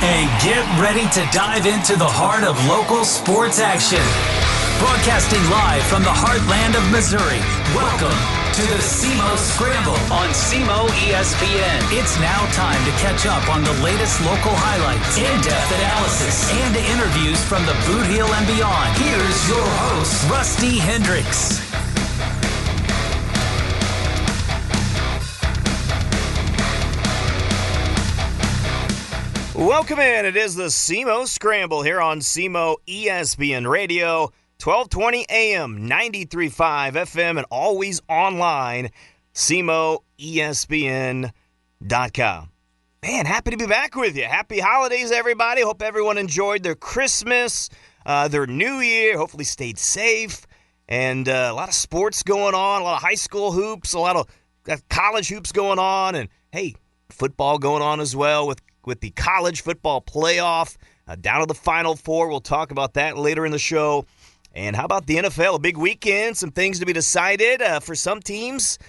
And get ready to dive into the heart of local sports action. Broadcasting live from the heartland of Missouri. Welcome to the SEMO Scramble on SEMO ESPN. It's now time to catch up on the latest local highlights, in-depth analysis, and interviews from the Boot Heel and beyond. Here's your host, Rusty Hendricks. Welcome in. It is the SEMO Scramble here on SEMO ESPN Radio, 1220 AM, 93.5 FM, and always online, SEMOESPN.com. Man, happy to be back with you. Happy holidays, everybody. Hope everyone enjoyed their Christmas, their New Year. Hopefully stayed safe. And a lot of sports going on, a lot of high school hoops, a lot of college hoops going on, and, hey, football going on as well with the college football playoff down to the Final Four. We'll talk about that later in the show. And how about the NFL? A big weekend, some things to be decided for some teams,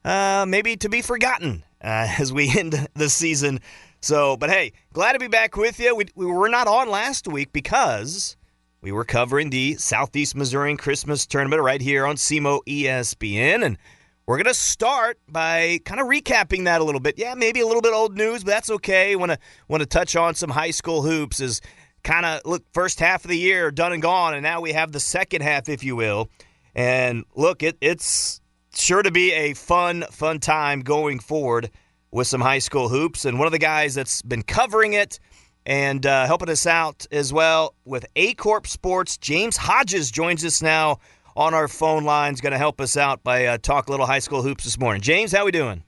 maybe to be forgotten as we end the season. So, but hey, glad to be back with you. We were not on last week because we were covering the Southeast Missourian Christmas Tournament right here on SEMO ESPN, and we're going to start by kind of recapping that a little bit. Yeah, maybe a little bit old news, but that's okay. Want to touch on some high school hoops is kind of, look, first half of the year done and gone, and now we have the second half, if you will. And look, it's sure to be a fun time going forward with some high school hoops. And one of the guys that's been covering it and helping us out as well with Aycorp Sports, James Hodges, joins us now on our phone lines, going to help us out by talk a little high school hoops this morning. James, how we doing?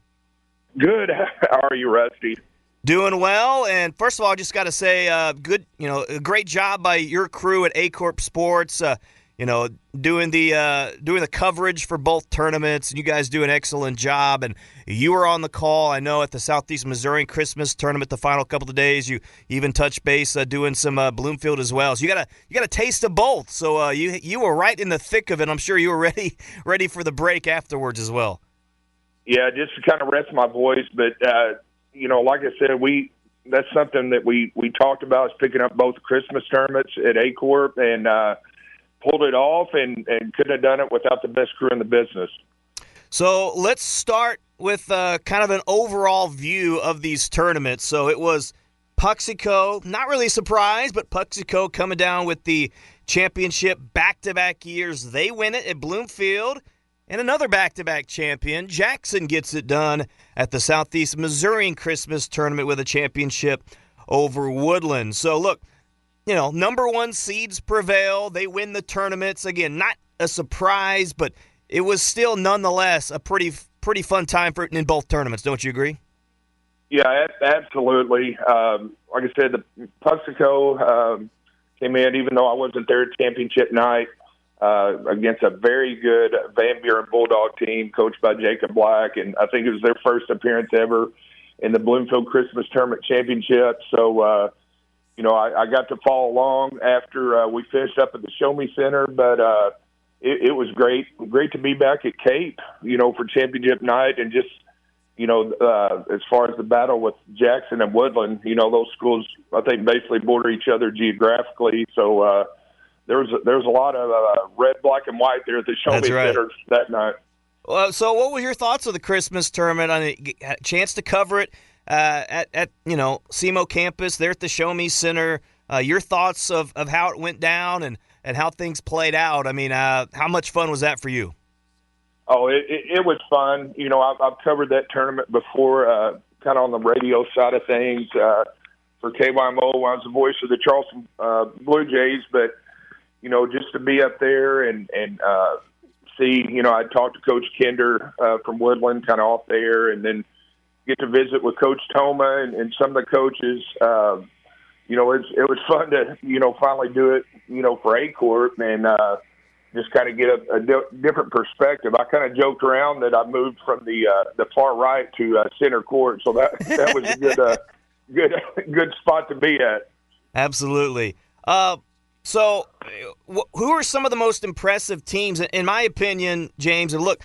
Good. How are you, Rusty? Doing well. And first of all, I just got to say, good, a great job by your crew at Aycorp Sports. Doing the coverage for both tournaments. You guys do an excellent job, and you were on the call, I know, at the Southeast Missourian Christmas Tournament the final couple of days. You even touched base doing some Bloomfield as well. So you got a taste of both. So you were right in the thick of it. I'm sure you were ready for the break afterwards as well. Yeah, just to kind of rest my voice, but like I said, that's something that we talked about, is picking up both Christmas tournaments at Aycorp, and pulled it off and couldn't have done it without the best crew in the business. So let's start with kind of an overall view of these tournaments. So it was Puxico, not really a surprise, but Puxico coming down with the championship back-to-back years. They win it at Bloomfield, and another back-to-back champion, Jackson, gets it done at the Southeast Missourian Christmas Tournament with a championship over Woodland. So look, number one seeds prevail. They win the tournaments. Again, not a surprise, but it was still nonetheless a pretty fun time in both tournaments. Don't you agree? Yeah, absolutely. Like I said, the Puxico came in, even though I wasn't there at championship night, against a very good Van Buren Bulldog team coached by Jacob Black, and I think it was their first appearance ever in the Bloomfield Christmas Tournament Championship. So, I got to follow along after we finished up at the Show Me Center, but it was great to be back at Cape, for championship night, and just, as far as the battle with Jackson and Woodland, those schools, I think, basically border each other geographically. So there was a lot of red, black, and white there at the Show Me Center that night. Well, so what were your thoughts of the Christmas tournament? I mean, a chance to cover it at SEMO campus there at the Show Me Center. Your thoughts of how it went down and how things played out. I mean, how much fun was that for you? Oh, it was fun. I've covered that tournament before, kind of on the radio side of things for KYMO. I was the voice of the Charleston Blue Jays, but just to be up there and see, I talked to Coach Kinder from Woodland kind of off there, and then get to visit with Coach Toma and some of the coaches. It was fun to, finally do it, for Aycorp and just kind of get a different perspective. I kind of joked around that I moved from the far right to center court, so that was a good spot to be at. Absolutely. So who are some of the most impressive teams, in my opinion, James? And look,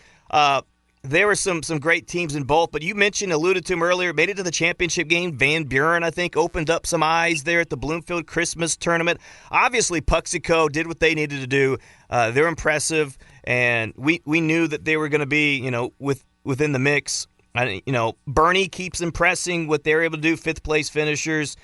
there were some great teams in both, but you alluded to them earlier, made it to the championship game. Van Buren, I think, opened up some eyes there at the Bloomfield Christmas tournament. Obviously, Puxico did what they needed to do. They're impressive, and we knew that they were going to be, within the mix. Bernie keeps impressing what they're able to do, fifth-place finishers.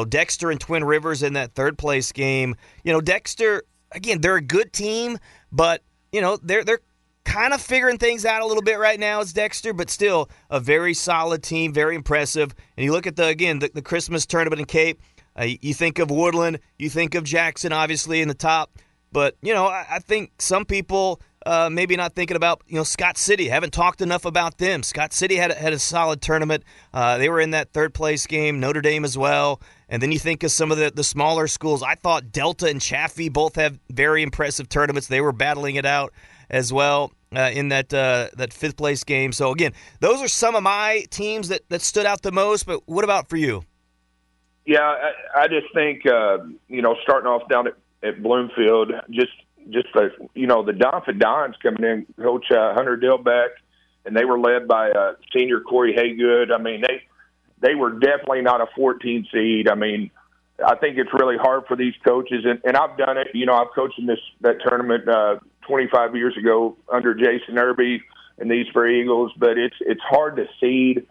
Dexter and Twin Rivers in that third-place game. Dexter, again, they're a good team, but, they're kind of figuring things out a little bit right now as Dexter, but still a very solid team, very impressive. And you look at the Christmas tournament in Cape, you think of Woodland, you think of Jackson, obviously, in the top. But, I think some people maybe not thinking about, Scott City. Haven't talked enough about them. Scott City had a solid tournament. They were in that third-place game, Notre Dame as well. And then you think of some of the smaller schools. I thought Delta and Chaffee both have very impressive tournaments. They were battling it out as well in that fifth-place game. So, again, those are some of my teams that stood out the most. But what about for you? Yeah, I just think, starting off down at Bloomfield, just the Donphin Dons coming in, Coach Hunter Dillbeck, and they were led by senior Corey Haygood. I mean, they were definitely not a 14 seed. I mean, I think it's really hard for these coaches, and I've done it. I've coached in that tournament 25 years ago under Jason Irby and these very Eagles, but it's hard to seed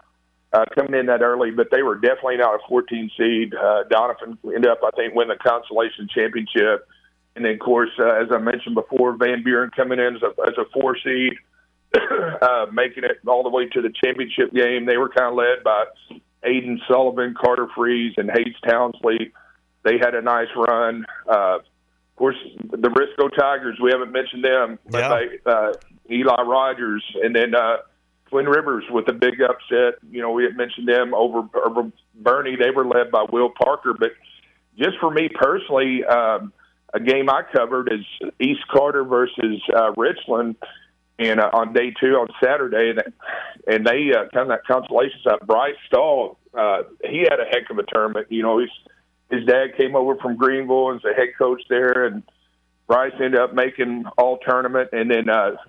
coming in that early. But they were definitely not a 14 seed. Doniphan ended up, I think, winning the consolation championship. And then, of course, as I mentioned before, Van Buren coming in as a 4 seed, making it all the way to the championship game. They were kind of led by Aiden Sullivan, Carter Freeze, and Hayes Townsley. They had a nice run. Of course, the Briscoe Tigers, we haven't mentioned them, but Eli Rogers, and then Twin Rivers with a big upset. We had mentioned them over Bernie. They were led by Will Parker. But just for me personally, a game I covered is East Carter versus Richland, and on day 2 on Saturday, and they kind of that consolation side. Bryce Stahl, he had a heck of a tournament. His dad came over from Greenville as the head coach there, and Bryce ended up making all tournament. And then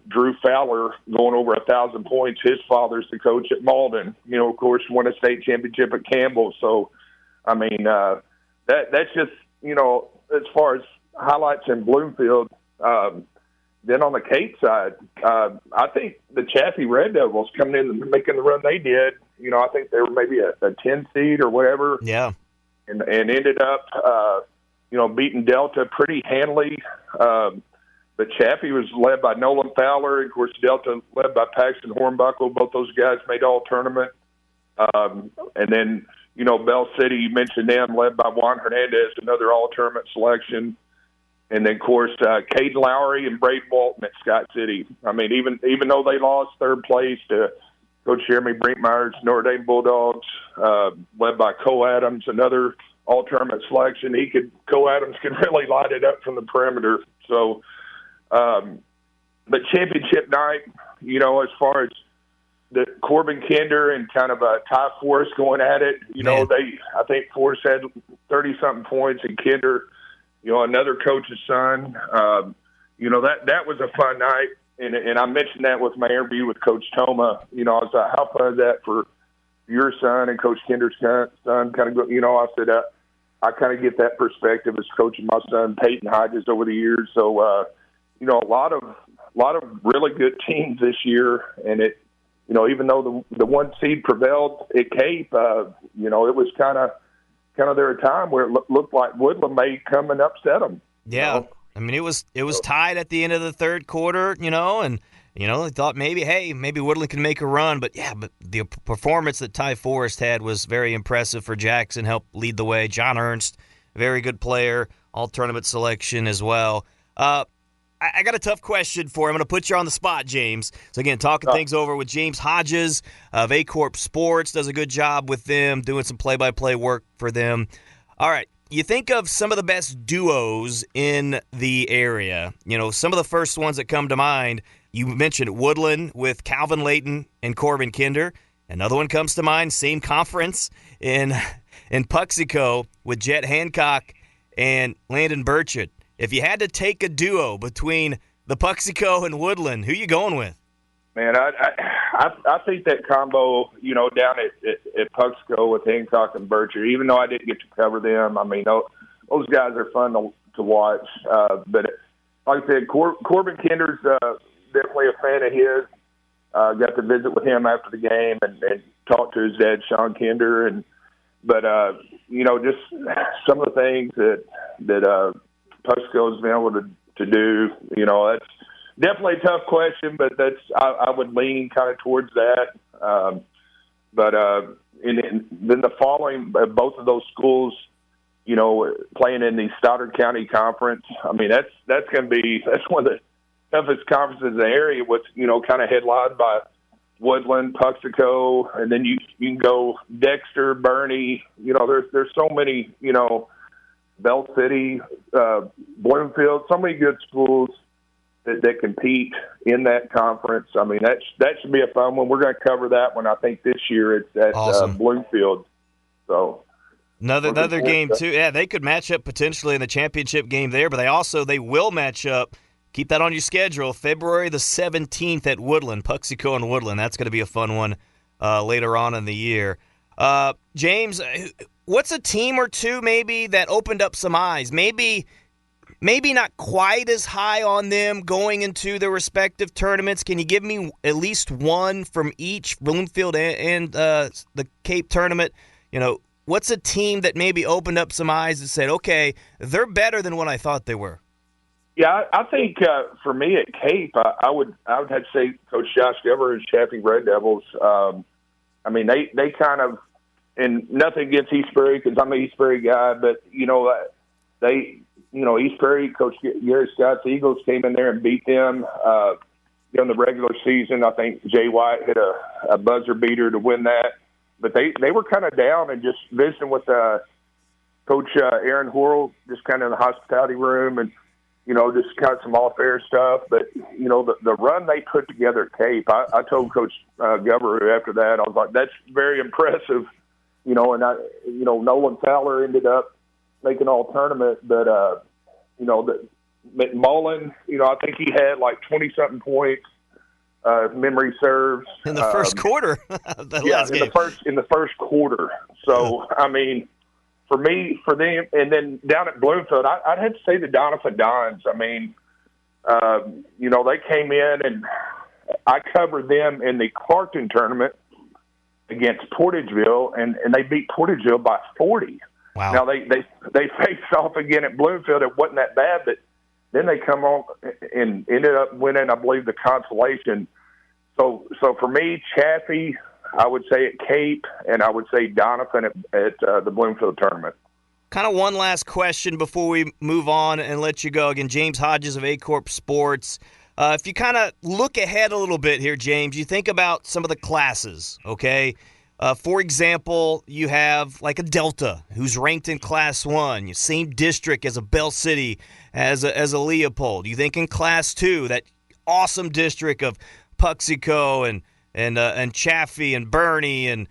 Drew Fowler going over 1,000 points. His father's the coach at Malden. Of course, won a state championship at Campbell. So, I mean, that's just as far as highlights in Bloomfield. Then on the Cape side, I think the Chaffee Red Devils coming in and making the run they did. I think they were maybe a 10 seed or whatever. Yeah. And ended up, beating Delta pretty handily. But Chaffee was led by Nolan Fowler. Of course, Delta led by Paxton Hornbuckle. Both those guys made all tournament. And then, Bell City, you mentioned them, led by Juan Hernandez, another all-tournament selection. And then, of course, Caden Lowry and Braden Walton at Scott City. I mean, even though they lost third place to Coach Jeremy Brinkmeyer's Notre Dame Bulldogs, led by Cole Adams, another all-tournament selection. Cole Adams can really light it up from the perimeter. So, but championship night, as far as the Korbin Kinder and kind of Ty Forrest going at it, I think Forrest had 30-something points, and Kinder, another coach's son. That was a fun night. And I mentioned that with my interview with Coach Toma. I was like, how fun is that for your son and Coach Kinder's son? Kind of go, I said, I kind of get that perspective as coaching my son, Peyton Hodges, over the years. So, a lot of really good teams this year. And it, even though the 1 seed prevailed at Cape, it was kind of there a time where it looked like Woodland may come and upset them. Yeah. I mean, it was tied at the end of the third quarter, and they thought maybe Woodland can make a run, but the performance that Ty Forrest had was very impressive for Jackson. Helped lead the way. John Ernst, very good player, all tournament selection as well. I got a tough question for you. I'm going to put you on the spot, James. So again, talking things over with James Hodges of Aycorp Sports, does a good job with them, doing some play-by-play work for them. All right. You think of some of the best duos in the area. Some of the first ones that come to mind, you mentioned Woodland with Calvin Layton and Corbin Kinder. Another one comes to mind, same conference in Puxico with Jet Hancock and Landon Burchett. If you had to take a duo between the Puxico and Woodland, who you going with? Man, I think that combo, down at Puxico with Hancock and Bircher, even though I didn't get to cover them, I mean, those guys are fun to watch. But like I said, Korbin Kinder's definitely a fan of his. Got to visit with him after the game and talk to his dad, Sean Kinder. But just some of the things that Puxico's been able to do, that's definitely a tough question, but I would lean kind of towards that. And then the following, both of those schools, playing in the Stoddard County Conference. I mean, that's one of the toughest conferences in the area. What's kind of headlined by Woodland, Puxico, and then you can go Dexter, Bernie. There's so many. Bell City, Bloomfield, so many good schools that compete in that conference. I mean, that should be a fun one. We're going to cover that one. I think this year it's at awesome. Bloomfield. So another game too. Yeah, they could match up potentially in the championship game there, but they will match up. Keep that on your schedule. February the 17th at Woodland, Puxico and Woodland. That's going to be a fun one later on in the year. James, what's a team or two maybe that opened up some eyes? Maybe not quite as high on them going into their respective tournaments. Can you give me at least one from each, Bloomfield and the Cape tournament? What's a team that maybe opened up some eyes and said, okay, they're better than what I thought they were? Yeah, I think for me at Cape, I would have to say Coach Josh Governor and Chaffee Red Devils. I mean, they kind of, and nothing against Eastbury because I'm an Eastbury guy, but Eastbury, Coach Gary Scott's Eagles came in there and beat them during the regular season. I think Jay White hit a buzzer beater to win that, but they were kind of down and just visiting with Coach Aaron Horrell, just kind of in the hospitality room and. Just kind of some off-air stuff. But, the run they put together at Cape, I told Coach Governor after that, I was like, that's very impressive. And Nolan Fowler ended up making all tournament. But, McMullen, I think he had like 20-something points, if memory serves. In the first quarter. In the first quarter. So, I mean, for them, and then down at Bloomfield, I'd have to say the Donovan Dons. I mean, they came in, and I covered them in the Clarkton tournament against Portageville, and they beat Portageville by 40. Wow. Now, they faced off again at Bloomfield. It wasn't that bad, but then they come on and ended up winning, I believe, the consolation. So for me, Chaffee, I would say at Cape, and I would say Donovan at the Bloomfield tournament. Kind of one last question before we move on and let you go. Again, James Hodges of Aycorp Sports. If you kind of look ahead a little bit here, James, you think about some of the classes, okay? For example, you have like a Delta who's ranked in Class 1, same district as a Bell City, as a Leopold. You think in Class 2, that awesome district of Puxico and Chaffee and Bernie and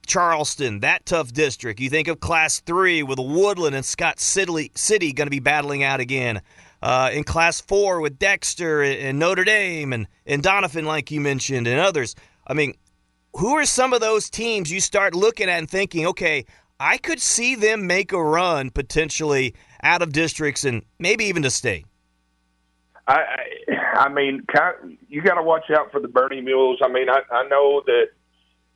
Charleston, that tough district. You think of Class 3 with Woodland and Scott City going to be battling out again. In Class 4 with Dexter and Notre Dame and Donovan, like you mentioned, and others. I mean, who are some of those teams you start looking at and thinking, okay, I could see them make a run potentially out of districts and maybe even to state? I mean, you got to watch out for the Bernie Mules. I mean, I know that,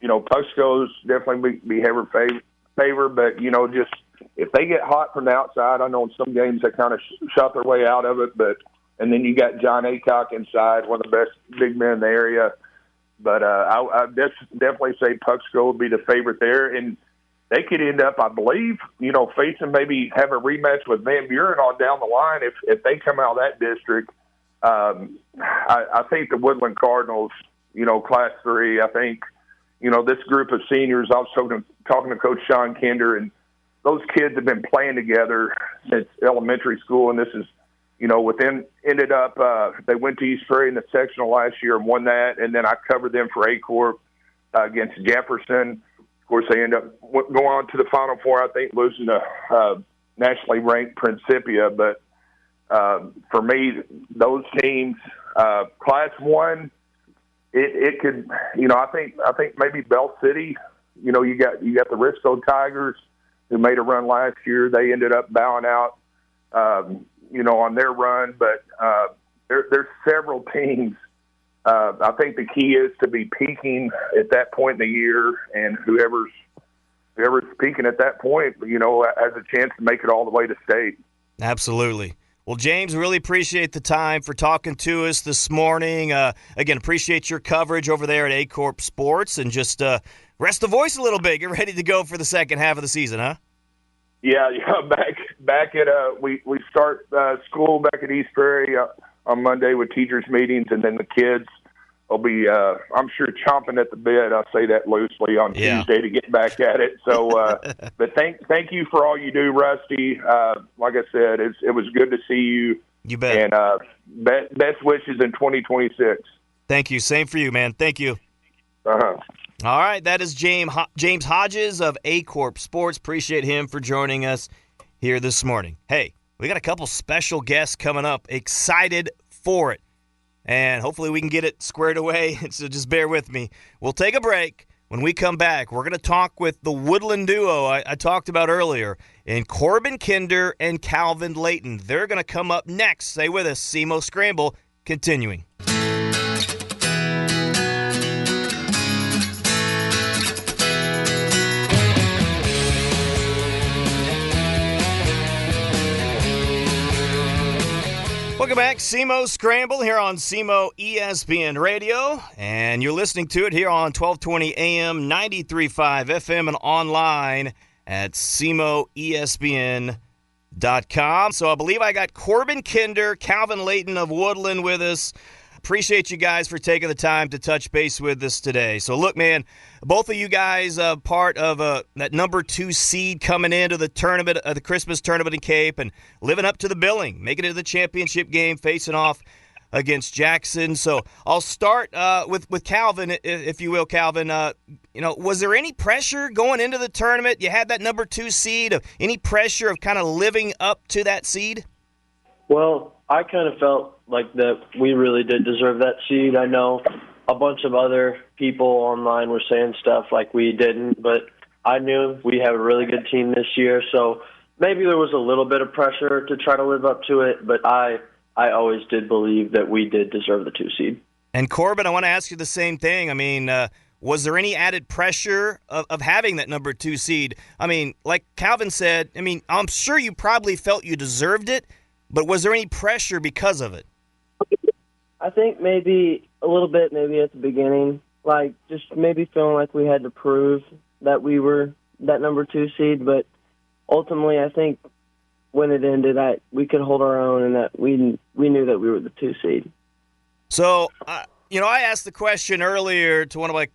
Puxico's definitely be heavy favor, but, just if they get hot from the outside, I know in some games they kind of shot their way out of it, and then you got John Aycock inside, one of the best big men in the area. But I definitely say Puxico would be the favorite there, and they could end up, I believe, facing maybe have a rematch with Van Buren on down the line if they come out of that district. I think the Woodland Cardinals, Class 3, I think, this group of seniors, I was talking to Coach Sean Kinder, and those kids have been playing together since elementary school, and this is, ended up, they went to East Prairie in the sectional last year and won that, and then I covered them for Aycorp against Jefferson. Of course, they end up going on to the Final Four, I think, losing to nationally ranked Principia, but for me, those teams, Class 1, it could, I think maybe Bell City, you got the Risco Tigers who made a run last year. They ended up bowing out, on their run, but there's several teams. I think the key is to be peaking at that point in the year, and whoever's peaking at that point, has a chance to make it all the way to state. Absolutely. Well, James, really appreciate the time for talking to us this morning. Again, appreciate your coverage over there at Aycorp Sports, and just rest the voice a little bit. Get ready to go for the second half of the season, huh? Yeah. Back at we start school back at East Prairie on Monday with teachers' meetings, and then the kids will be, I'm sure, chomping at the bit. I say that loosely on Tuesday to get back at it. So, but thank you for all you do, Rusty. Like I said, it was good to see you. You bet. And best wishes in 2026. Thank you. Same for you, man. Thank you. Uh-huh. All right, that is James Hodges of Aycorp Sports. Appreciate him for joining us here this morning. Hey, we got a couple special guests coming up. Excited for it. And hopefully we can get it squared away, so just bear with me. We'll take a break. When we come back, we're going to talk with the Woodland duo I talked about earlier, in Korbin Kinder and Calvin Layton. They're going to come up next. Stay with us. SEMO Scramble continuing. Welcome back, SEMO Scramble here on SEMO ESPN Radio, and you're listening to it here on 1220 AM, 93.5 FM, and online at SEMOESPN.com. So I believe I got Korbin Kinder, Calvin Layton of Woodland with us. Appreciate you guys for taking the time to touch base with us today. So look, man, both of you guys part of that number 2 seed coming into the tournament, the Christmas tournament in Cape, and living up to the billing, making it to the championship game, facing off against Jackson. So I'll start with Calvin, if you will, Calvin. Was there any pressure going into the tournament? You had that number 2 seed. Any pressure of kind of living up to that seed? Well, I kind of felt like that we really did deserve that seed. I know a bunch of other people online were saying stuff like we didn't, but I knew we have a really good team this year, so maybe there was a little bit of pressure to try to live up to it, but I always did believe that we did deserve the 2 seed. And Korbin, I want to ask you the same thing. I mean, was there any added pressure of having that number 2 seed? I mean, like Calvin said, I'm sure you probably felt you deserved it, but was there any pressure because of it? I think maybe a little bit, maybe at the beginning, like just maybe feeling like we had to prove that we were that number 2 seed. But ultimately, I think when it ended, we could hold our own, and that we knew that we were the 2 seed. So, I asked the question earlier to one of my,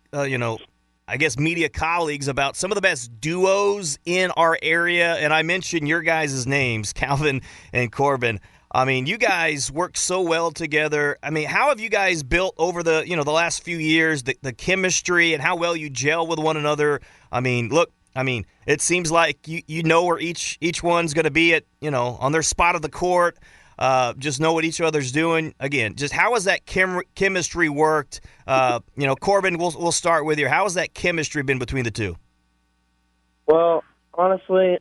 media colleagues about some of the best duos in our area, and I mentioned your guys' names, Calvin and Korbin. I mean, you guys work so well together. I mean, how have you guys built over the last few years, the chemistry and how well you gel with one another? I mean, look, it seems like you know where each one's going to be at, on their spot of the court. Just know what each other's doing. Again, just how has that chemistry worked? Korbin, we'll start with you. How has that chemistry been between the two? Well, honestly,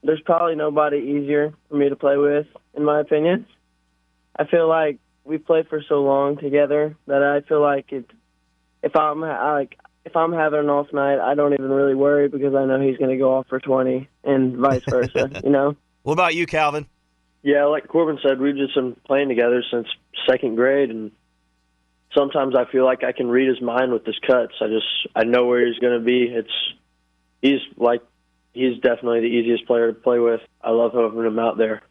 there's probably nobody easier for me to play with, in my opinion. I feel like we've played for so long together that I feel like if I'm having an off night, I don't even really worry because I know he's going to go off for 20 and vice versa. What about you, Calvin? Yeah, like Korbin said, we've just been playing together since 2nd grade, and sometimes I feel like I can read his mind with his cuts. I know where he's going to be. He's definitely the easiest player to play with. I love having him out there.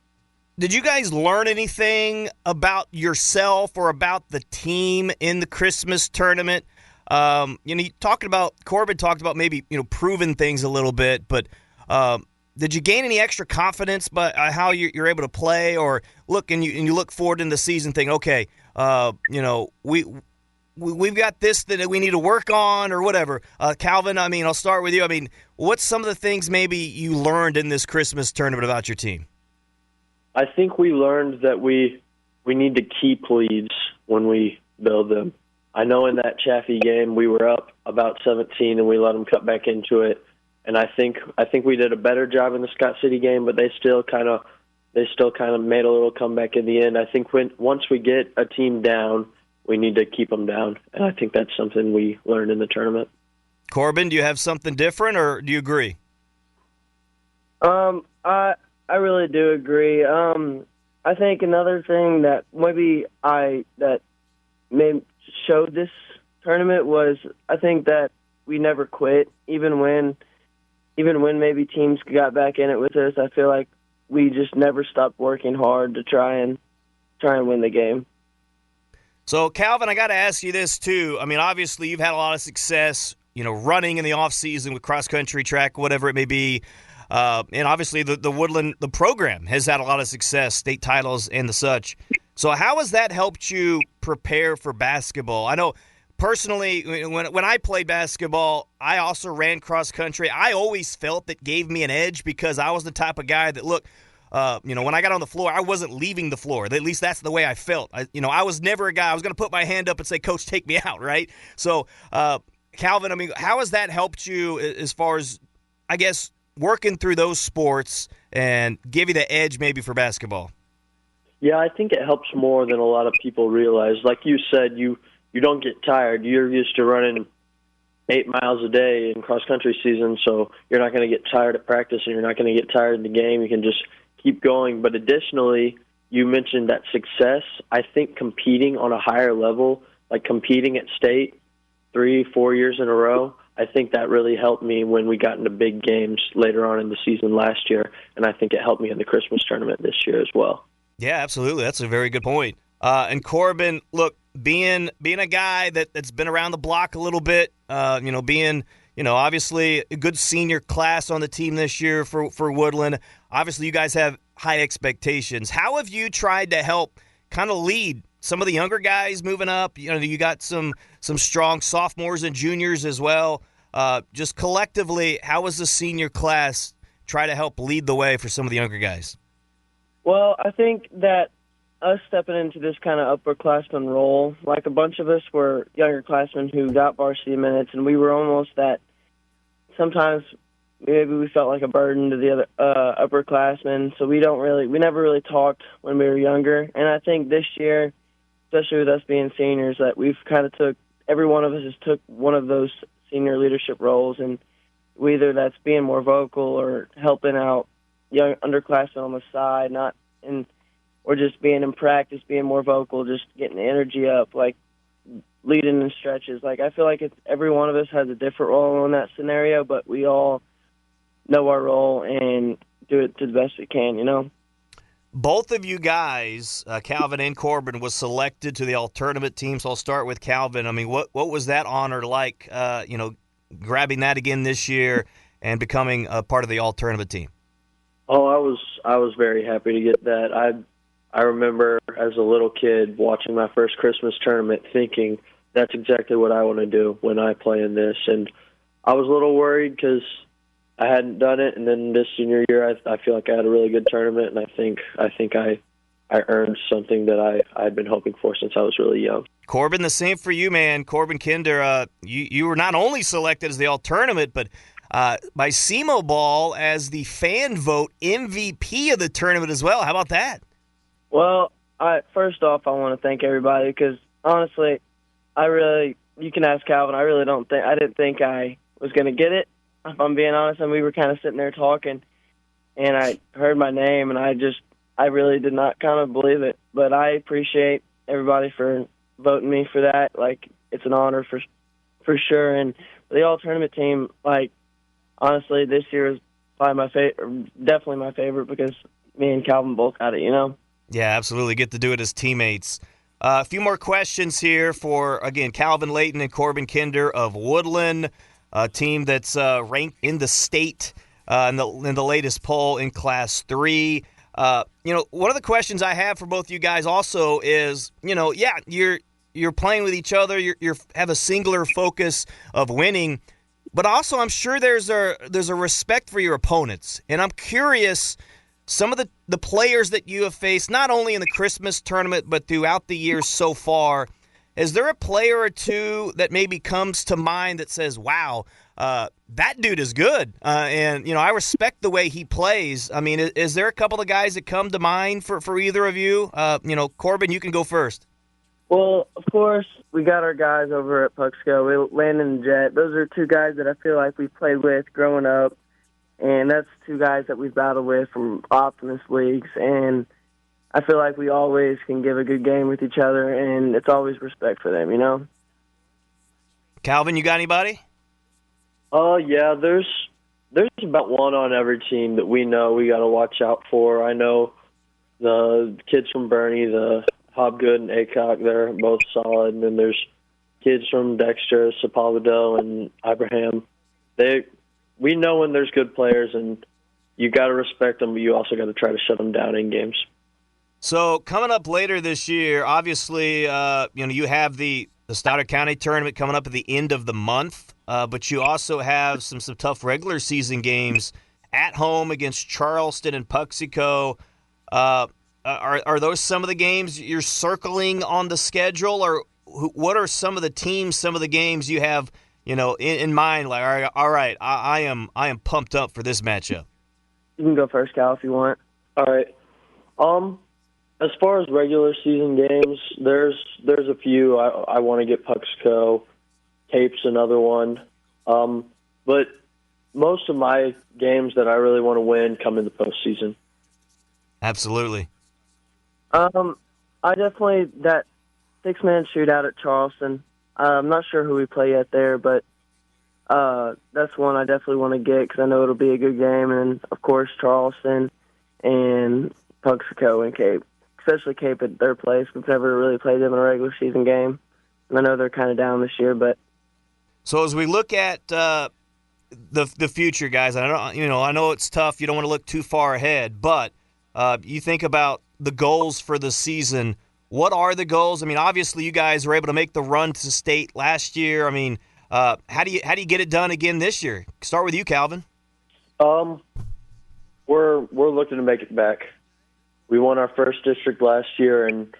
Did you guys learn anything about yourself or about the team in the Christmas tournament? Korbin talked about maybe proving things a little bit, but did you gain any extra confidence by how you're able to play, or look and you look forward in the season, think, okay, we've got this that we need to work on, or whatever. Calvin, I'll start with you. What's some of the things maybe you learned in this Christmas tournament about your team? I think we learned that we need to keep leads when we build them. I know in that Chaffee game we were up about 17 and we let them cut back into it. And I think we did a better job in the Scott City game, but they still kind of made a little comeback in the end. I think once we get a team down, we need to keep them down, and I think that's something we learned in the tournament. Korbin, do you have something different, or do you agree? I really do agree. I think another thing that showed this tournament was I think that we never quit, even when maybe teams got back in it with us. I feel like we just never stopped working hard to try and win the game. So, Calvin, I got to ask you this, too. I mean, obviously, you've had a lot of success, running in the off-season with cross-country, track, whatever it may be. And obviously, the Woodland, the program, has had a lot of success, state titles and the such. So how has that helped you prepare for basketball? I know, personally, when I played basketball, I also ran cross-country. I always felt that gave me an edge because I was the type of guy that, when I got on the floor, I wasn't leaving the floor. At least that's the way I felt. I was never a guy, I was going to put my hand up and say, Coach, take me out, right? So, Calvin, I mean, how has that helped you as far as, I guess, working through those sports and give you the edge maybe for basketball? Yeah, I think it helps more than a lot of people realize. Like you said, you don't get tired. You're used to running 8 miles a day in cross-country season, so you're not going to get tired at practice and you're not going to get tired in the game. You can just keep going. But additionally, you mentioned that success. I think competing on a higher level, like competing at state 3-4 years in a row, I think that really helped me when we got into big games later on in the season last year, and I think it helped me in the Christmas tournament this year as well. Yeah, absolutely. That's a very good point. And Korbin, look, being a guy that's been around the block a little bit, being obviously a good senior class on the team this year for Woodland. Obviously, you guys have high expectations. How have you tried to help kind of lead some of the younger guys moving up? You got some strong sophomores and juniors as well. Just collectively, how has the senior class try to help lead the way for some of the younger guys? Well, I think that us stepping into this kind of upperclassman role, like a bunch of us were younger classmen who got varsity minutes, and we were almost that. Sometimes maybe we felt like a burden to the other upperclassmen, so we never really talked when we were younger. And I think this year, especially with us being seniors, that we've kind of every one of us has took one of those senior leadership roles, and whether that's being more vocal or helping out young underclassmen on the side, or just being in practice, being more vocal, just getting the energy up, like leading in stretches. Like I feel like every one of us has a different role in that scenario, but we all know our role and do it to the best we can, Both of you guys, Calvin and Korbin, was selected to the all-tournament team, so I'll start with Calvin. I mean, what was that honor like, grabbing that again this year and becoming a part of the all-tournament team? Oh, I was very happy to get that. I remember as a little kid watching my first Christmas tournament thinking that's exactly what I want to do when I play in this. And I was a little worried because I hadn't done it, and then this senior year I feel like I had a really good tournament, and I think I earned something that I'd been hoping for since I was really young. Korbin, the same for you, man. Korbin Kinder, you were not only selected as the all-tournament, but by SEMO BALL as the fan vote MVP of the tournament as well. How about that? Well, first off, I want to thank everybody because, honestly, you can ask Calvin, I didn't think I was going to get it, if I'm being honest. And we were kind of sitting there talking, and I heard my name, and I really did not kind of believe it. But I appreciate everybody for voting me for that. Like, it's an honor for sure. And the all-tournament team, like, honestly, this year is probably definitely my favorite because me and Calvin both got it, Yeah, absolutely. Get to do it as teammates. A few more questions here for, again, Calvin Layton and Korbin Kinder of Woodland, a team that's ranked in the state in the latest poll in Class 3. One of the questions I have for both you guys also is, you're playing with each other, you have a singular focus of winning, but also I'm sure there's a respect for your opponents. And I'm curious, some of the players that you have faced, not only in the Christmas tournament, but throughout the years so far, Is there a player or two that maybe comes to mind that says, wow, that dude is good, and I respect the way he plays? I mean, is there a couple of guys that come to mind for either of you? Korbin, you can go first. Well, of course, we got our guys over at Puxico, Landon and Jet. Those are two guys that I feel like we played with growing up, and that's two guys that we've battled with from Optimus leagues, and I feel like we always can give a good game with each other, and it's always respect for them, Calvin, you got anybody? Yeah, there's about one on every team that we know we got to watch out for. I know the kids from Bernie, the Hobgood and Aycorp, they're both solid. And then there's kids from Dexter, Sepulveda, and Abraham. We know when there's good players, and you got to respect them, but you also got to try to shut them down in games. So coming up later this year, obviously, you have the Stoddard County tournament coming up at the end of the month, but you also have some tough regular season games at home against Charleston and Puxico. Are those some of the games you're circling on the schedule, or what are some of the teams, some of the games you have, in mind? Like, all right, I am pumped up for this matchup. You can go first, Cal, if you want. All right. As far as regular season games, there's a few. I want to get Puxico. Cape's another one. But most of my games that I really want to win come in the postseason. Absolutely. I definitely, that 6-man shootout at Charleston, I'm not sure who we play yet there, but that's one I definitely want to get because I know it'll be a good game. And, of course, Charleston and Puxico and Cape, especially Cape at their place. We've never really played them in a regular season game. And I know they're kind of down this year, but. So as we look at the future, guys, I know it's tough. You don't want to look too far ahead, but you think about the goals for the season. What are the goals? I mean, obviously you guys were able to make the run to state last year. I mean, how do you get it done again this year? Start with you, Calvin. We're looking to make it back. We won our first district last year, and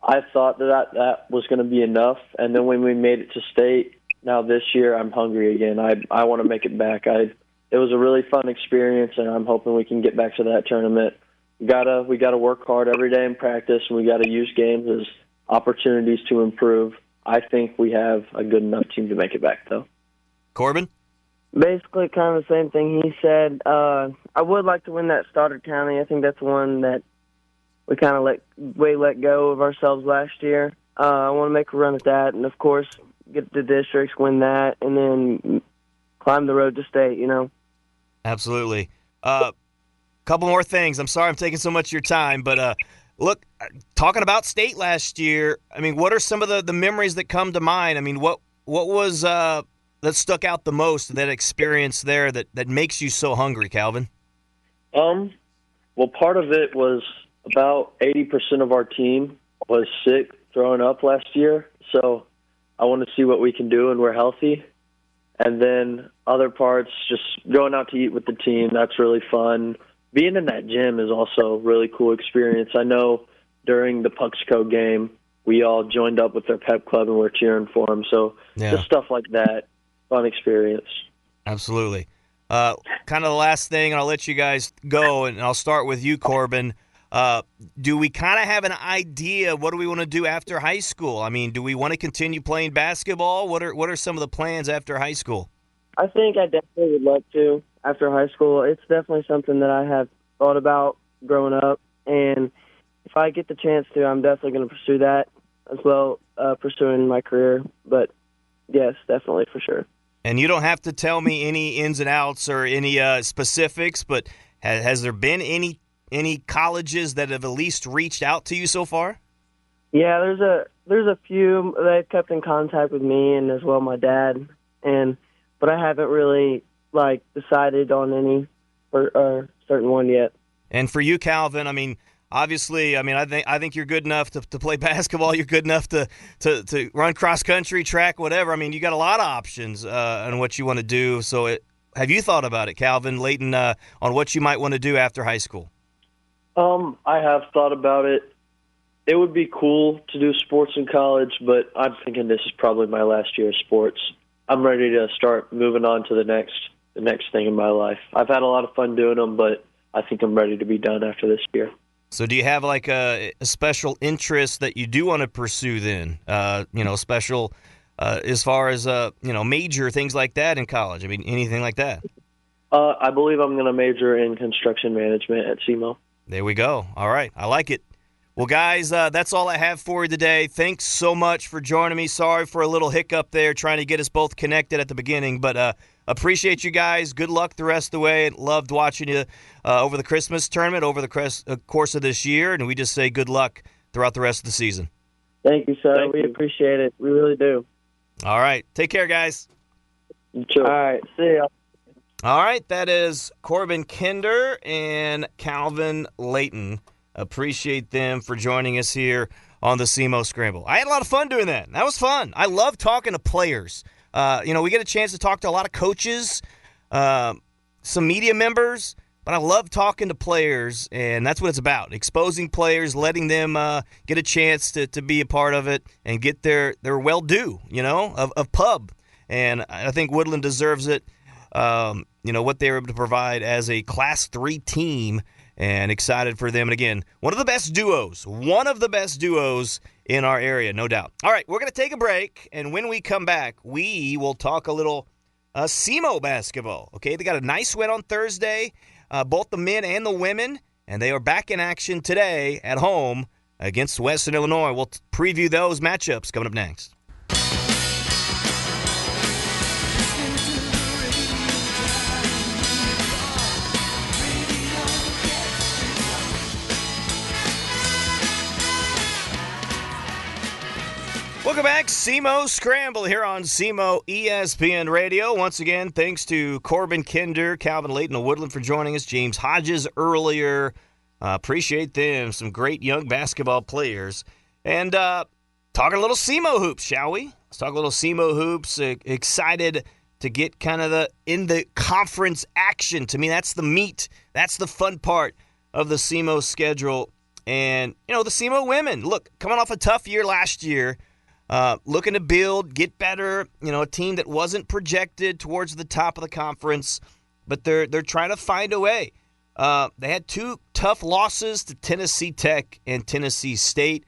I thought that was going to be enough. And then when we made it to state, now this year I'm hungry again. I want to make it back. It was a really fun experience, and I'm hoping we can get back to that tournament. We gotta work hard every day in practice, and we gotta use games as opportunities to improve. I think we have a good enough team to make it back, though. Korbin? Basically, kind of the same thing he said. I would like to win that Stoddard County. I think that's one that we kind of let go of ourselves last year. I want to make a run at that, and of course, get the districts, win that, and then climb the road to state. Absolutely. Couple more things. I'm sorry I'm taking so much of your time, but look, talking about state last year, I mean, what are some of the memories that come to mind? I mean, what was that stuck out the most, that experience there that makes you so hungry, Calvin? Well, part of it was about 80% of our team was sick throwing up last year, so I want to see what we can do when we're healthy. And then other parts, just going out to eat with the team, that's really fun. Being in that gym is also a really cool experience. I know during the Puxico game, we all joined up with their pep club and we're cheering for them. So just stuff like that, fun experience. Absolutely. Kind of the last thing, and I'll let you guys go, and I'll start with you, Korbin. Do we kind of have an idea what do we want to do after high school? I mean, do we want to continue playing basketball? What are some of the plans after high school? I think I definitely would love to after high school. It's definitely something that I have thought about growing up, and if I get the chance to, I'm definitely going to pursue that as well, pursuing my career. But yes, definitely for sure. And you don't have to tell me any ins and outs or any specifics, but has there been any colleges that have at least reached out to you so far? Yeah, there's a few that have kept in contact with me and as well my dad, but I haven't really decided on any or certain one yet. And for you, Calvin, I mean, obviously, I think you're good enough to play basketball. You're good enough to run cross country, track, whatever. I mean, you got a lot of options on what you want to do. So, have you thought about it, Calvin, Layton, on what you might want to do after high school? I have thought about it. it would be cool to do sports in college, but I'm thinking this is probably my last year of sports. I'm ready to start moving on to the next thing in my life. I've had a lot of fun doing them, but I think I'm ready to be done after this year. So do you have like a special interest that you do want to pursue then? Special as far as, major things like that in college? I mean, anything like that? I believe I'm going to major in construction management at SEMO. There we go. All right. I like it. Well, guys, that's all I have for you today. Thanks so much for joining me. Sorry for a little hiccup there trying to get us both connected at the beginning, but appreciate you guys. Good luck the rest of the way. Loved watching you over the Christmas tournament, over the course of this year, and we just say good luck throughout the rest of the season. Thank you, sir. We appreciate it. We really do. All right. Take care, guys. Sure. All right. See ya. All right. That is Korbin Kinder and Calvin Layton. Appreciate them for joining us here on the SEMO Scramble. I had a lot of fun doing that. That was fun. I love talking to players. We get a chance to talk to a lot of coaches, some media members, but I love talking to players, and that's what it's about, exposing players, letting them get a chance to be a part of it and get their well due, of pub. And I think Woodland deserves it, what they were able to provide as a Class 3 team, and excited for them. And again, one of the best duos in our area, no doubt. All right, we're going to take a break, and when we come back, we will talk a little SEMO basketball. Okay, they got a nice win on Thursday, both the men and the women, and they are back in action today at home against Western Illinois. We'll preview those matchups coming up next. Welcome back, SEMO Scramble here on SEMO ESPN Radio. Once again, thanks to Korbin Kinder, Calvin Layton of Woodland for joining us, James Hodges earlier. Appreciate them, some great young basketball players. And talking a little SEMO hoops, shall we? Let's talk a little SEMO hoops. Excited to get kind of in the conference action. To me, that's the meat. That's the fun part of the SEMO schedule. And, the SEMO women, look, coming off a tough year last year, looking to build, get better, a team that wasn't projected towards the top of the conference, but they're trying to find a way. They had two tough losses to Tennessee Tech and Tennessee State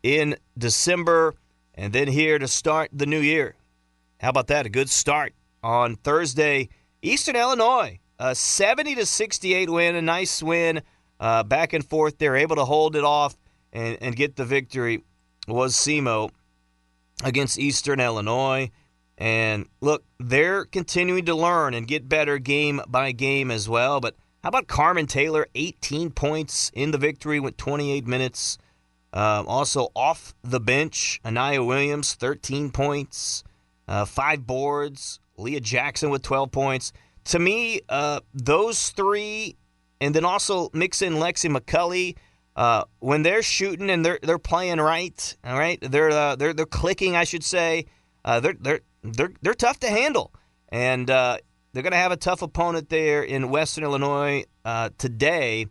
in December, and then here to start the new year. How about that? A good start on Thursday. Eastern Illinois, a 70-68 win, a nice win, back and forth. They're able to hold it off and get the victory. Was SEMO against Eastern Illinois. And look, they're continuing to learn and get better game by game as well. But how about Carmen Taylor, 18 points in the victory with 28 minutes. Also off the bench, Anaya Williams, 13 points, 5 boards. Leah Jackson with 12 points. To me, those three, and then also mix in Lexi McCulley, when they're shooting and they're playing right, all right, they're clicking, I should say. They're tough to handle, and they're going to have a tough opponent there in Western Illinois today.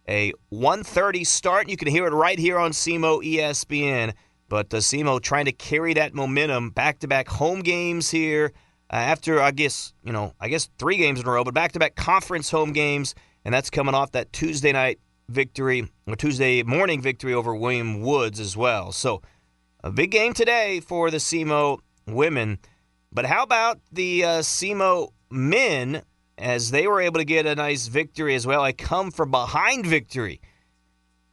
A 1:30 start. You can hear it right here on SEMO ESPN. But SEMO trying to carry that momentum, back-to-back home games here after I guess 3 games in a row, but back-to-back conference home games, and that's coming off that Tuesday night victory, or Tuesday morning victory over William Woods as well. So a big game today for the SEMO women. But how about the SEMO men, as they were able to get a nice victory as well, a come-from-behind victory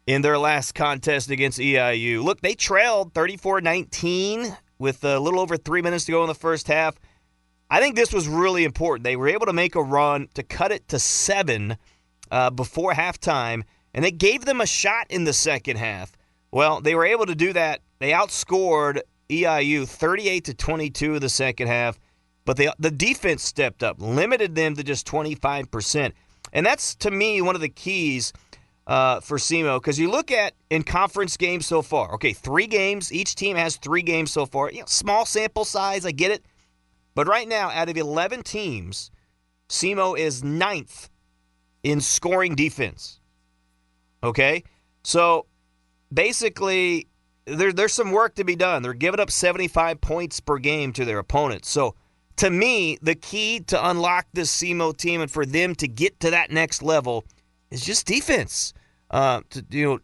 in their last contest against EIU. Look, they trailed 34-19 with a little over 3 minutes to go in the first half. I think this was really important. They were able to make a run to cut it to 7 before halftime, and they gave them a shot in the second half. Well, they were able to do that. They outscored EIU 38-22 in the second half, but the defense stepped up, limited them to just 25%. And that's, to me, one of the keys for SEMO, because you look at in conference games so far. Okay, 3 games. Each team has 3 games so far. Small sample size, I get it. But right now, out of 11 teams, SEMO is 9th in scoring defense. Okay? So basically, there's some work to be done. They're giving up 75 points per game to their opponents. So, to me, the key to unlock this SEMO team and for them to get to that next level is just defense. To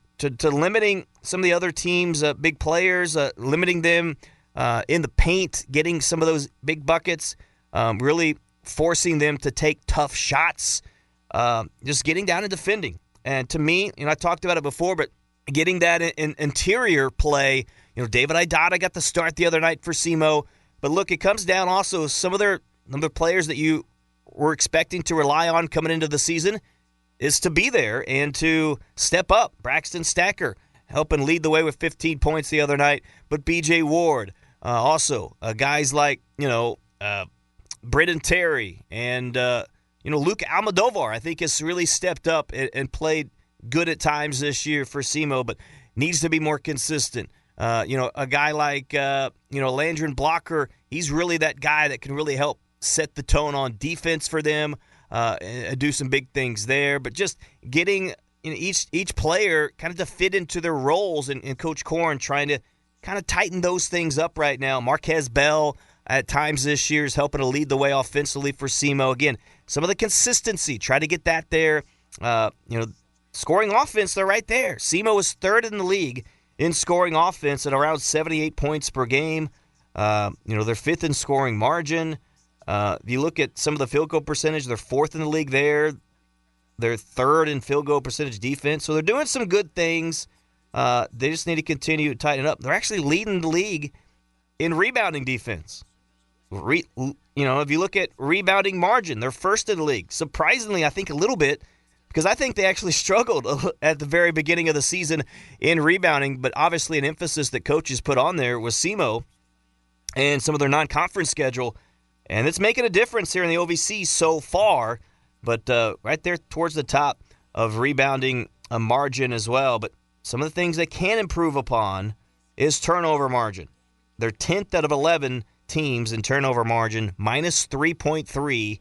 limiting some of the other teams' big players, limiting them in the paint, getting some of those big buckets, really forcing them to take tough shots, just getting down and defending. And to me, I talked about it before, but getting that in interior play, David Idata got the start the other night for SEMO. But look, it comes down also some of their players that you were expecting to rely on coming into the season is to be there and to step up. Braxton Stacker helping lead the way with 15 points the other night. But B.J. Ward, also guys like, Britton Terry and, Luke Almodovar, I think has really stepped up and played good at times this year for SEMO, but needs to be more consistent. A guy like, Landron Blocker, he's really that guy that can really help set the tone on defense for them, and do some big things there. But just getting each player kind of to fit into their roles, and Coach Korn trying to kind of tighten those things up right now. Marquez Bell at times this year is helping to lead the way offensively for SEMO. Again, some of the consistency, try to get that there. Scoring offense, they're right there. SEMO is third in the league in scoring offense at around 78 points per game. They're fifth in scoring margin. If you look at some of the field goal percentage, they're fourth in the league there. They're third in field goal percentage defense. So they're doing some good things. They just need to continue to tighten it up. They're actually leading the league in rebounding defense. If you look at rebounding margin, they're first in the league. Surprisingly, I think a little bit, because I think they actually struggled at the very beginning of the season in rebounding, but obviously an emphasis that coaches put on there was SEMO and some of their non-conference schedule, and it's making a difference here in the OVC so far, but right there towards the top of rebounding a margin as well. But some of the things they can improve upon is turnover margin. They're 10th out of 11 teams in turnover margin, minus 3.3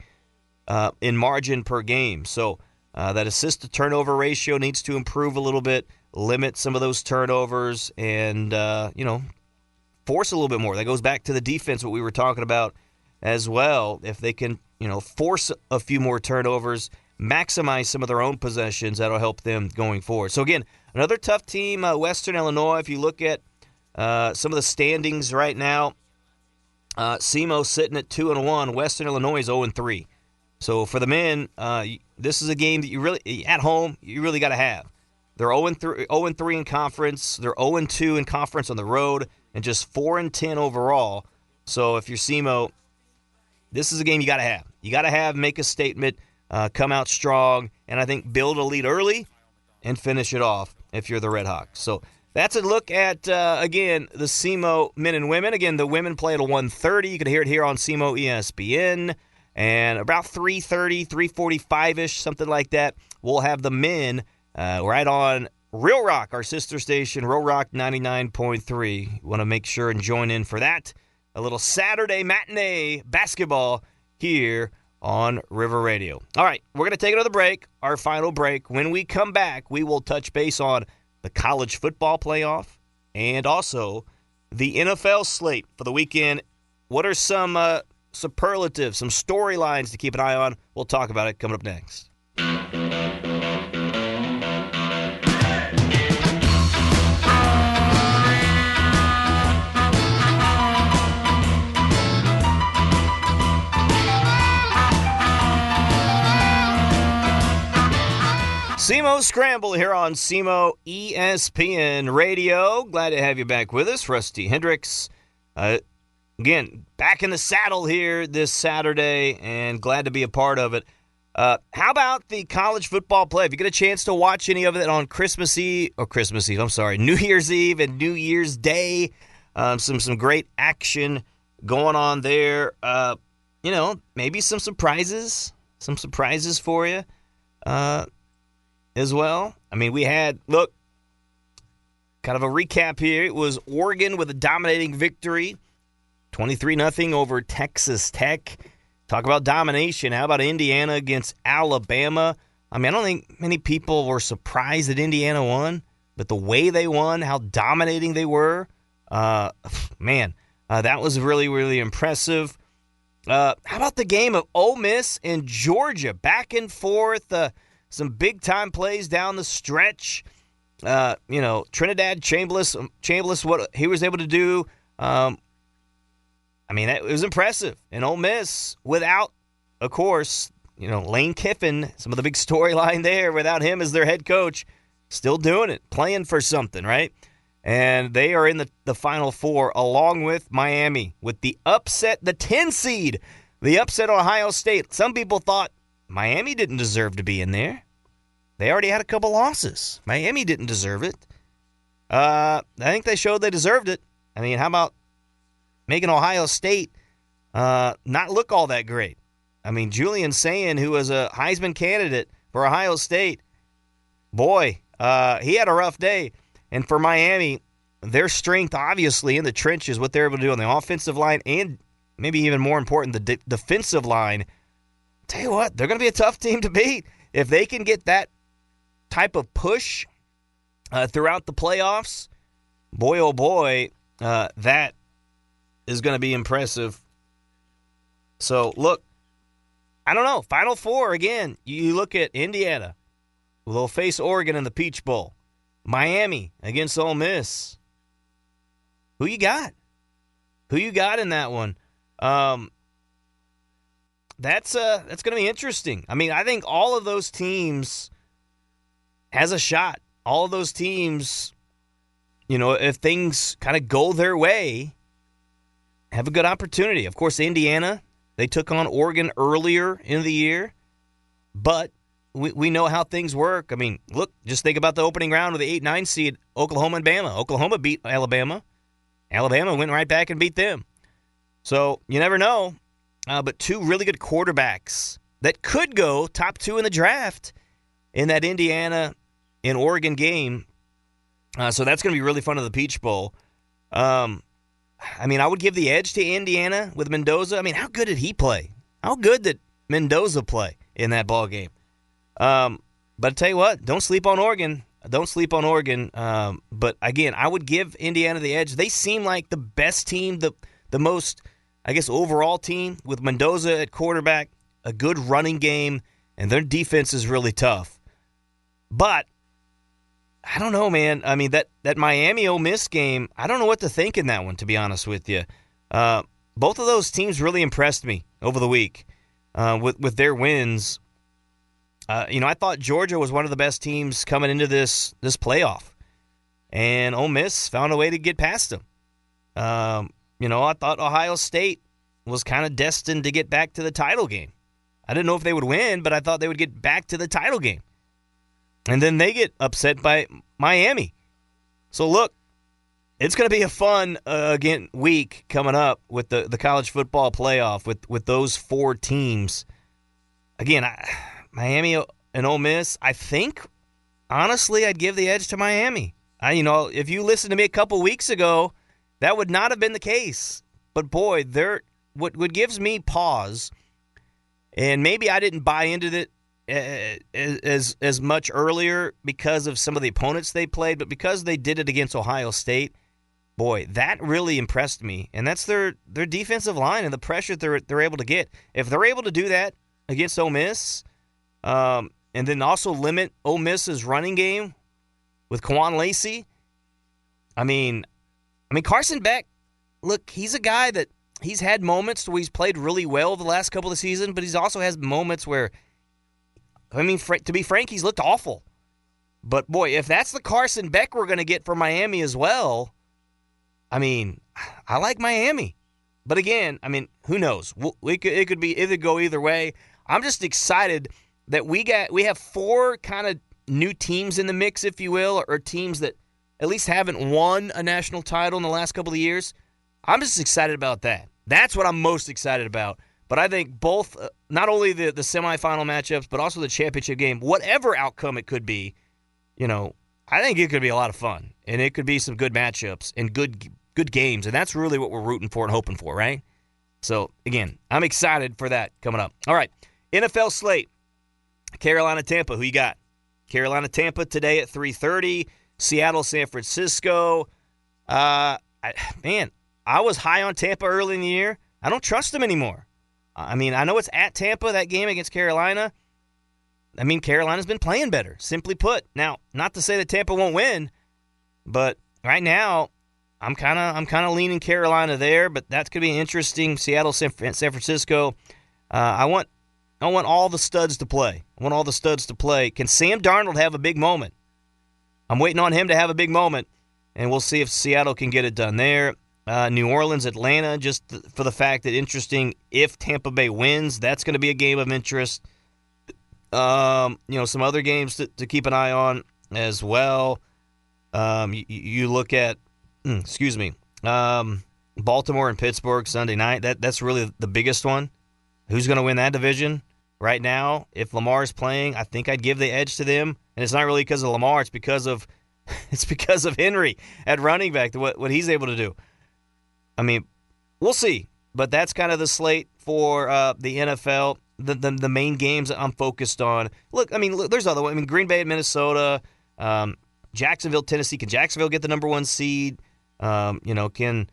in margin per game. So that assist-to-turnover ratio needs to improve a little bit, limit some of those turnovers, and, force a little bit more. That goes back to the defense, what we were talking about as well. If they can, force a few more turnovers, maximize some of their own possessions, that'll help them going forward. So, again, another tough team, Western Illinois. If you look at some of the standings right now, SEMO sitting at 2-1. Western Illinois is 0-3. So for the men, this is a game that you really, at home, you really got to have. They're 0-3 in conference. They're 0-2 in conference on the road, and just 4-10 overall. So if you're SEMO, this is a game you got to have. You got to have, make a statement, come out strong, and I think build a lead early and finish it off if you're the Red Hawks. So that's a look at, again, the SEMO men and women. Again, the women play at 1:30. You can hear it here on SEMO ESPN. And about 3:30, 3:45-ish, something like that, we'll have the men right on Real Rock, our sister station, Real Rock 99.3. Want to make sure and join in for that. A little Saturday matinee basketball here on River Radio. All right, we're going to take another break, our final break. When we come back, we will touch base on the college football playoff and also the NFL slate for the weekend. What are some superlatives, some storylines to keep an eye on? We'll talk about it coming up next. SEMO Scramble here on SEMO ESPN Radio. Glad to have you back with us. Rusty Hendricks. Again, back in the saddle here this Saturday, and glad to be a part of it. How about the college football play? If you get a chance to watch any of it on New Year's Eve and New Year's Day, some great action going on there. Maybe some surprises for you as well. I mean, we had, kind of a recap here. It was Oregon with a dominating victory. 23-0 over Texas Tech. Talk about domination. How about Indiana against Alabama? I mean, I don't think many people were surprised that Indiana won. but the way they won, how dominating they were, that was really, really impressive. How about the game of Ole Miss and Georgia? Back and forth, some big-time plays down the stretch. Trinidad Chambliss, what he was able to do, it was impressive. And Ole Miss, without, of course, Lane Kiffin, some of the big storyline there, without him as their head coach, still doing it, playing for something, right? And they are in the Final Four along with Miami with the upset, the 10 seed, the upset Ohio State. Some people thought Miami didn't deserve to be in there. They already had a couple losses. Miami didn't deserve it. I think they showed they deserved it. I mean, how about making Ohio State not look all that great? I mean, Julian Sayin, who was a Heisman candidate for Ohio State, boy, he had a rough day. And for Miami, their strength, obviously, in the trenches, what they're able to do on the offensive line and maybe even more important, the defensive line, tell you what, they're going to be a tough team to beat. If they can get that type of push throughout the playoffs, boy, oh boy, that is going to be impressive. So, look, I don't know. Final Four, again, you look at Indiana. They'll face Oregon in the Peach Bowl. Miami against Ole Miss. Who you got? Who you got in that one? That's going to be interesting. I mean, I think all of those teams has a shot. All of those teams, if things kind of go their way, have a good opportunity. Of course, Indiana, they took on Oregon earlier in the year, but we know how things work. I mean, look, just think about the opening round with the 8-9 seed, Oklahoma and Bama. Oklahoma beat Alabama. Alabama went right back and beat them. So you never know. But two really good quarterbacks that could go top 2 in the draft in that Indiana and Oregon game. So that's going to be really fun in the Peach Bowl. I would give the edge to Indiana with Mendoza. I mean, how good did he play? How good did Mendoza play in that ball game? But I tell you what, don't sleep on Oregon. Don't sleep on Oregon. But again, I would give Indiana the edge. They seem like the best team, the most, I guess, overall team with Mendoza at quarterback, a good running game, and their defense is really tough. But I don't know, man. I mean, that Miami-Ole Miss game, I don't know what to think in that one, to be honest with you. Both of those teams really impressed me over the week with their wins. I thought Georgia was one of the best teams coming into this playoff, and Ole Miss found a way to get past them. I thought Ohio State was kind of destined to get back to the title game. I didn't know if they would win, but I thought they would get back to the title game. And then they get upset by Miami. So, look, it's going to be a fun week coming up with the college football playoff with those 4 teams. Again, Miami and Ole Miss, I think, honestly, I'd give the edge to Miami. If you listened to me a couple weeks ago, that would not have been the case. But, boy, what gives me pause, and maybe I didn't buy into it as much earlier because of some of the opponents they played, but because they did it against Ohio State, boy, that really impressed me. And that's their defensive line and the pressure they're able to get. If they're able to do that against Ole Miss, and then also limit Ole Miss's running game with Quan Lacey, I mean Carson Beck, look, he's a guy that he's had moments where he's played really well the last couple of seasons, but he's also has moments where, to be frank, he's looked awful. But, boy, if that's the Carson Beck we're going to get from Miami as well, I like Miami. But, again, who knows? It could go either way. I'm just excited that we have 4 kind of new teams in the mix, if you will, or teams that at least haven't won a national title in the last couple of years. I'm just excited about that. That's what I'm most excited about. But I think both, not only the semifinal matchups, but also the championship game, whatever outcome it could be, I think it could be a lot of fun. And it could be some good matchups and good games. And that's really what we're rooting for and hoping for, right? So, again, I'm excited for that coming up. All right, NFL slate. Carolina-Tampa, who you got? Carolina-Tampa today at 3:30. Seattle, San Francisco. I was high on Tampa early in the year. I don't trust them anymore. I mean, I know it's at Tampa, that game against Carolina. I mean, Carolina's been playing better, simply put. Now, not to say that Tampa won't win, but right now, I'm kind of leaning Carolina there. But that's gonna be interesting. Seattle, San Francisco. I want all the studs to play. Can Sam Darnold have a big moment? I'm waiting on him to have a big moment, and we'll see if Seattle can get it done there. New Orleans, Atlanta, just for the fact that interesting, if Tampa Bay wins, that's going to be a game of interest. Some other games to keep an eye on as well. You look at, Baltimore and Pittsburgh Sunday night. That's really the biggest one. Who's going to win that division? Right now, if Lamar's playing, I think I'd give the edge to them. And it's not really because of Lamar. It's because of Henry at running back, what he's able to do. I mean, we'll see. But that's kind of the slate for the NFL, the main games that I'm focused on. Look, there's other ones. Green Bay at Minnesota, Jacksonville, Tennessee. Can Jacksonville get the number 1 seed? Can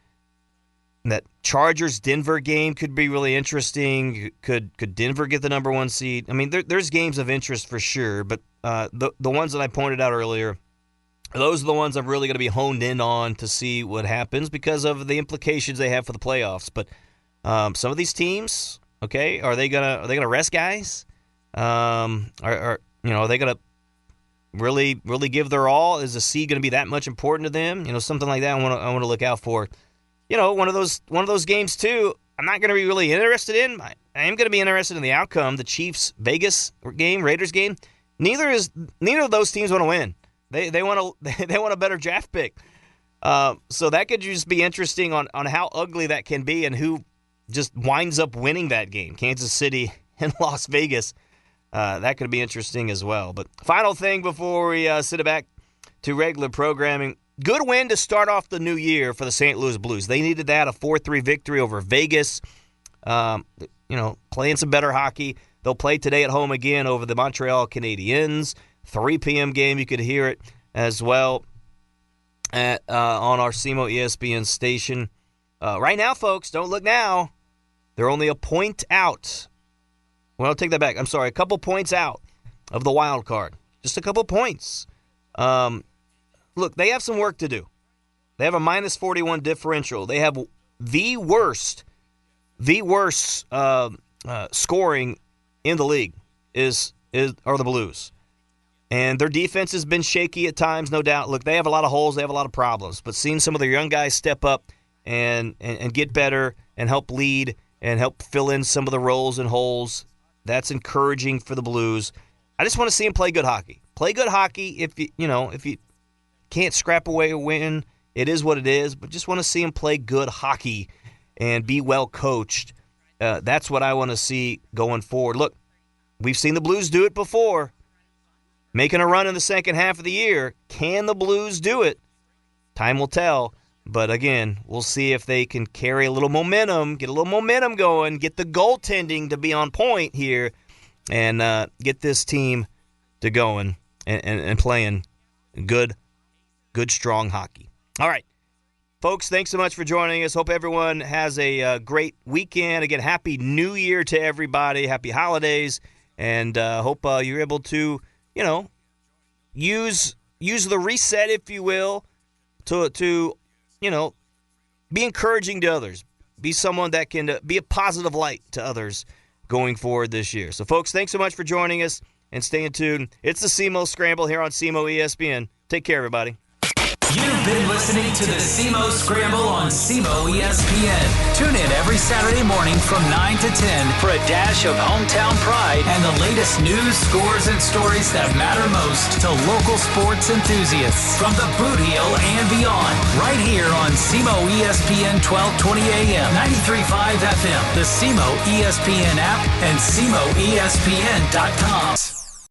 that Chargers-Denver game could be really interesting. Could Denver get the number 1 seed? I mean, there's games of interest for sure, but the ones that I pointed out earlier, those are the ones I'm really going to be honed in on to see what happens because of the implications they have for the playoffs. But some of these teams, okay, are they gonna rest guys? Are they gonna really give their all? Is the seed going to be that much important to them? Something like that. I want to look out for. One of those games too. I'm not going to be really interested in. I am going to be interested in the outcome. The Chiefs Vegas game, Raiders game. Neither of those teams want to win. They want a better draft pick. So that could just be interesting on how ugly that can be and who just winds up winning that game. Kansas City and Las Vegas. That could be interesting as well. But final thing before we send it back to regular programming. Good win to start off the new year for the St. Louis Blues. They needed that, a 4-3 victory over Vegas. Playing some better hockey. They'll play today at home again over the Montreal Canadiens. 3 p.m. game. You could hear it as well on our SEMO ESPN station. Right now, folks, don't look now. They're only a point out. Well, I'll take that back. I'm sorry, a couple points out of the wild card. Just a couple points. Look, they have some work to do. They have a minus 41 differential. They have the worst scoring in the league are the Blues. And their defense has been shaky at times, no doubt. Look, they have a lot of holes. They have a lot of problems. But seeing some of their young guys step up and get better and help lead and help fill in some of the roles and holes, that's encouraging for the Blues. I just want to see them play good hockey. Play good hockey. If you can't scrap away a win, it is what it is. But just want to see them play good hockey and be well coached. That's what I want to see going forward. Look, we've seen the Blues do it before. Making a run in the second half of the year. Can the Blues do it? Time will tell. But again, we'll see if they can carry a little momentum, get a little momentum going, get the goaltending to be on point here, and get this team to going and playing good, strong hockey. All right. Folks, thanks so much for joining us. Hope everyone has a great weekend. Again, Happy New Year to everybody. Happy holidays. And hope you're able to use the reset, if you will, to be encouraging to others. Be someone that can be a positive light to others going forward this year. So, folks, thanks so much for joining us and staying tuned. It's the SEMO Scramble here on SEMO ESPN. Take care, everybody. You've been listening to the SEMO Scramble on SEMO ESPN. Tune in every Saturday morning from 9 to 10 for a dash of hometown pride and the latest news, scores, and stories that matter most to local sports enthusiasts from the Boot Heel and beyond. Right here on SEMO ESPN 1220 AM, 93.5 FM, the SEMO ESPN app, and SEMOESPN.com.